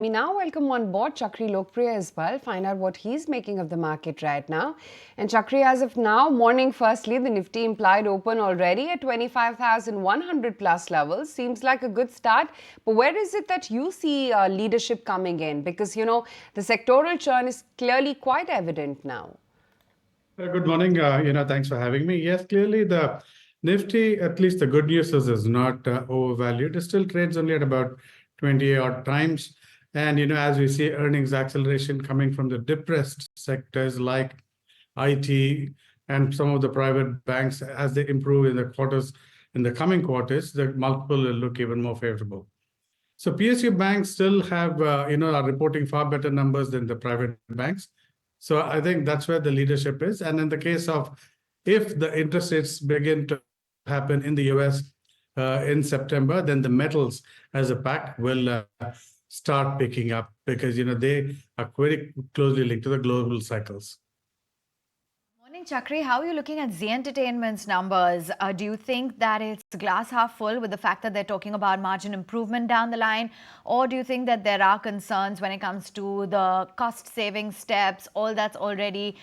We now welcome on board Chakri Lokapriya as well, find out what he's making of the market right now. And Chakri, as of now, morning firstly, the Nifty implied open already at 25,100 plus levels. Seems like a good start. But where is it that you see leadership coming in? Because, the sectoral churn is clearly quite evident now. Good morning. Thanks for having me. Yes, clearly the Nifty, at least the good news is not overvalued. It still trades only at about 20 odd times. And, as we see earnings acceleration coming from the depressed sectors like IT and some of the private banks, as they improve in the coming quarters, the multiple will look even more favorable. So PSU banks still have, are reporting far better numbers than the private banks. So I think that's where the leadership is. And in the case of if the interest rates begin to happen in the US in September, then the metals as a pack will start picking up because they are very closely linked to the global cycles. Morning, Chakri. How are you looking at Zee Entertainment's numbers? Do you think that it's glass half full with the fact that they're talking about margin improvement down the line? Or do you think that there are concerns when it comes to the cost saving steps, all that's already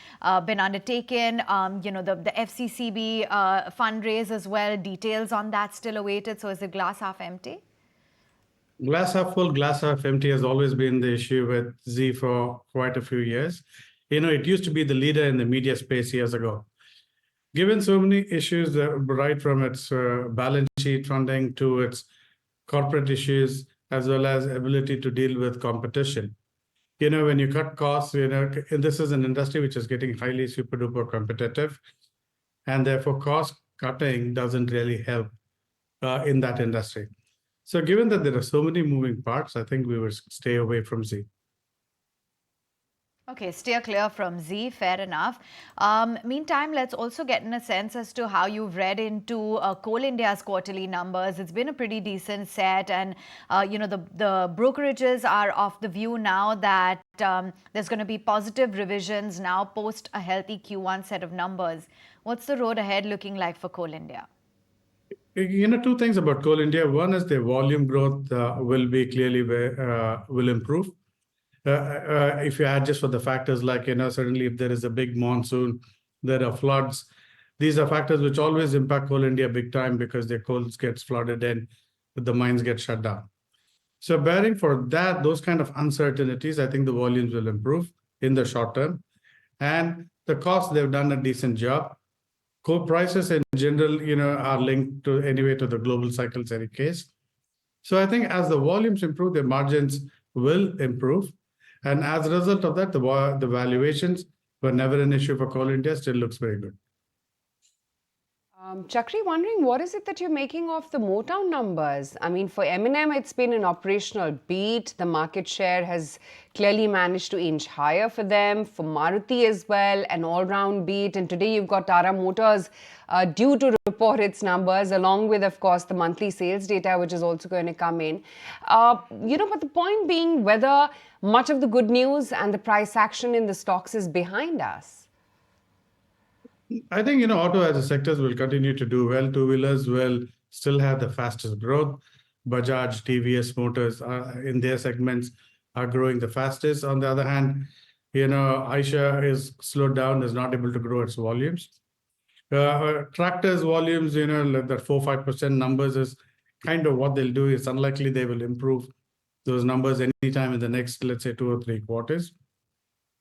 been undertaken? The FCCB fundraise as well, details on that still awaited. So is the glass half empty? Glass half full, glass half empty has always been the issue with Zee for quite a few years. It used to be the leader in the media space years ago. Given so many issues, right from its balance sheet funding to its corporate issues, as well as ability to deal with competition. When you cut costs, and this is an industry which is getting highly super duper competitive, and therefore cost cutting doesn't really help in that industry. So given that there are so many moving parts, I think we will stay away from Zee. Okay, steer clear from Zee, fair enough. Meantime, let's also get in a sense as to how you've read into Coal India's quarterly numbers. It's been a pretty decent set, and the brokerages are of the view now that there's going to be positive revisions now post a healthy Q1 set of numbers. What's the road ahead looking like for Coal India? Two things about Coal India. One is the volume growth will improve. If you add just for the factors like, suddenly if there is a big monsoon, there are floods. These are factors which always impact Coal India big time because their coal gets flooded and the mines get shut down. So bearing for that, those kind of uncertainties, I think the volumes will improve in the short term. And the cost, they've done a decent job. Coal prices in general, are linked to the global cycles in any case. So I think as the volumes improve, the margins will improve. And as a result of that, the valuations were never an issue for Coal India, still looks very good. Chakri, wondering what is it that you're making of the Motown numbers? I mean, for M&M, it's been an operational beat. The market share has clearly managed to inch higher for them. For Maruti as well, an all-round beat. And today you've got Tata Motors due to report its numbers, along with, of course, the monthly sales data, which is also going to come in. But the point being whether much of the good news and the price action in the stocks is behind us. I think, auto as a sectors will continue to do well. Two-wheelers will still have the fastest growth. Bajaj, TVS Motors in their segments are growing the fastest. On the other hand, Aisha is slowed down, is not able to grow its volumes. Tractors volumes, that 4-5% numbers is kind of what they'll do. It's unlikely they will improve those numbers anytime in the next, let's say, 2 or 3 quarters.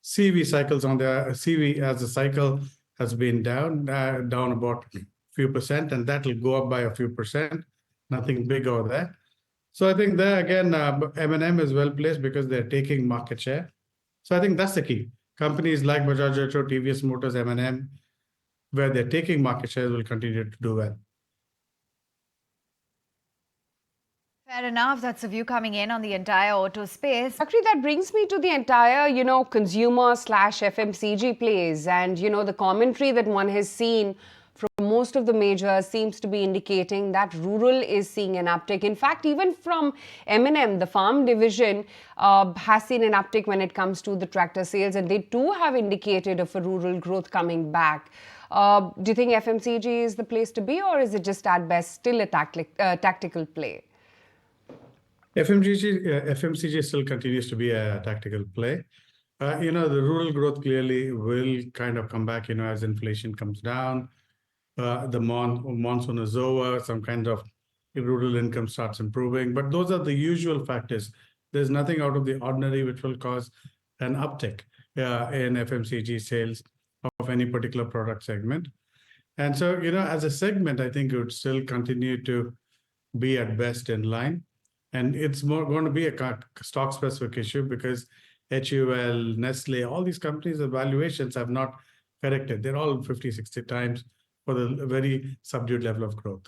CV as a cycle has been down about a few percent, and that will go up by a few percent. Nothing big over there. So I think there again, M&M is well placed because they're taking market share. So I think that's the key. Companies like Bajaj Auto, TVS Motors, M&M, where they're taking market shares will continue to do well. Fair enough. That's a view coming in on the entire auto space. Actually, that brings me to the entire, consumer/FMCG plays. And, the commentary that one has seen from most of the majors seems to be indicating that rural is seeing an uptick. In fact, even from M&M, the farm division has seen an uptick when it comes to the tractor sales. And they too have indicated of a rural growth coming back. Do you think FMCG is the place to be, or is it just at best still a tactical play? FMCG still continues to be a tactical play. The rural growth clearly will kind of come back, as inflation comes down. The monsoon is over, some kind of rural income starts improving. But those are the usual factors. There's nothing out of the ordinary which will cause an uptick in FMCG sales of any particular product segment. And so, as a segment, I think it would still continue to be at best in line. And it's more going to be a stock specific issue because HUL, Nestle, all these companies, the valuations have not corrected. They're all 50, 60 times for the very subdued level of growth.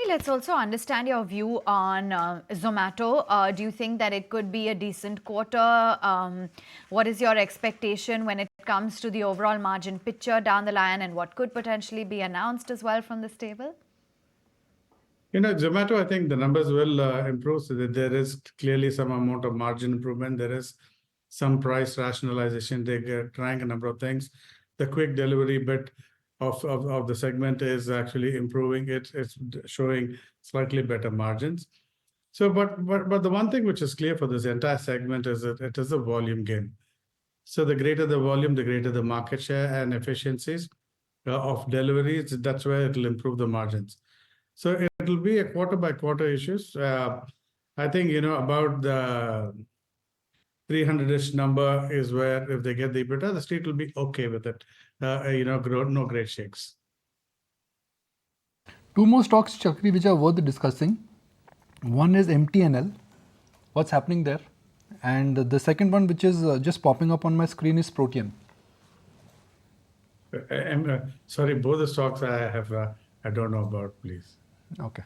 Let's also understand your view on Zomato. Do you think that it could be a decent quarter? What is your expectation when it comes to the overall margin picture down the line, and what could potentially be announced as well from this table? Zomato, I think the numbers will improve. So that there is clearly some amount of margin improvement. There is some price rationalization. They're trying a number of things. The quick delivery bit of the segment is actually improving. It's showing slightly better margins. So, but the one thing which is clear for this entire segment is that it is a volume game. So the greater the volume, the greater the market share and efficiencies of deliveries. That's where it will improve the margins. So it will be a quarter by quarter issues. I think about the 300-ish number is where if they get the EBITDA, the street will be okay with it. No great shakes. Two more stocks, Chakri, which are worth discussing. One is MTNL. What's happening there? And the second one, which is just popping up on my screen, is Protean. Sorry, both the stocks I don't know about, please. Okay.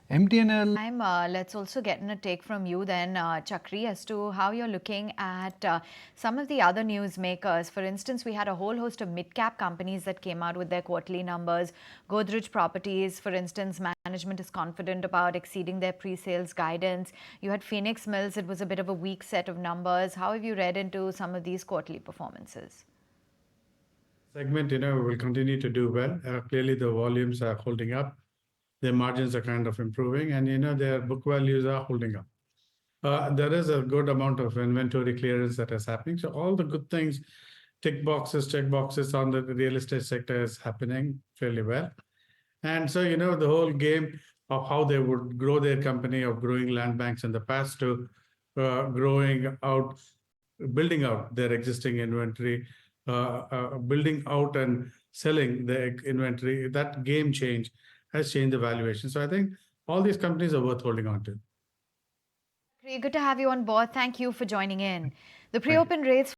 MTNL. Let's also get a take from you then, Chakri, as to how you're looking at some of the other news makers. For instance, we had a whole host of mid-cap companies that came out with their quarterly numbers. Godrej Properties, for instance, management is confident about exceeding their pre-sales guidance. You had Phoenix Mills, it was a bit of a weak set of numbers. How have you read into some of these quarterly performances? Segment, will continue to do well. Clearly, the volumes are holding up. Their margins are kind of improving, and their book values are holding up. There is a good amount of inventory clearance that is happening. So all the good things, check boxes on the real estate sector is happening fairly well. And so the whole game of how they would grow their company, of growing land banks in the past to building out their existing inventory, building out and selling the inventory. That game change has changed the valuation. So I think all these companies are worth holding on to. Good to have you on board. Thank you for joining in. The pre-open rates